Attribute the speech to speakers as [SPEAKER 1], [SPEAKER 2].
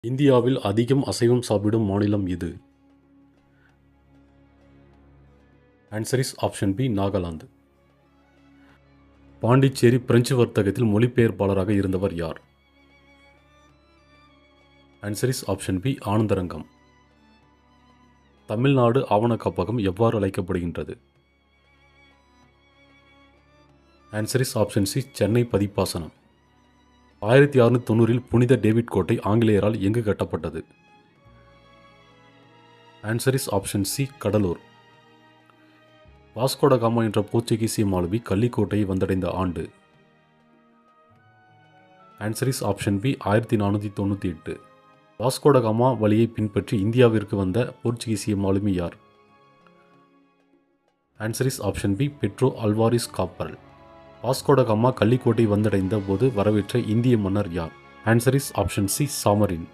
[SPEAKER 1] இந்தியாவில் அதிகம் அசைவம் சாப்பிடும் மாநிலம் எது? Answer is option B Nagaland. Pondicherry French வர்த்தகத்தில் மொழிபெயர்ப்பாளராக இருந்தவர் யார்? Answer is option B Anandarangam. Tamil Nadu ஆவண காப்பகம் எவ்வாறு அழைக்கப்படுகின்றது? Answer is option C Chennai பதிப்பாசனம். 1690 புனித டேவிட் கோட்டை ஆங்கிலேயரால் எங்கு கட்டப்பட்டது? Answer is option C Cuddalore. Vasco da Gama என்ற போர்ச்சுகீசிய மாலுமி கள்ளிக்கோட்டையை வந்தடைந்த ஆண்டு? Answer is option B 1498. Vasco da Gama வழியை பின்பற்றி இந்தியாவிற்கு வந்த போர்ச்சுகீசிய மாலுமி யார்? Answer is option B Pedro Alvares காப்பரல். Vasco da Gama Kallikottai வந்தடைந்த போது வரவேற்ற இந்திய மன்னர் யார்? Answer is option C Zamorin.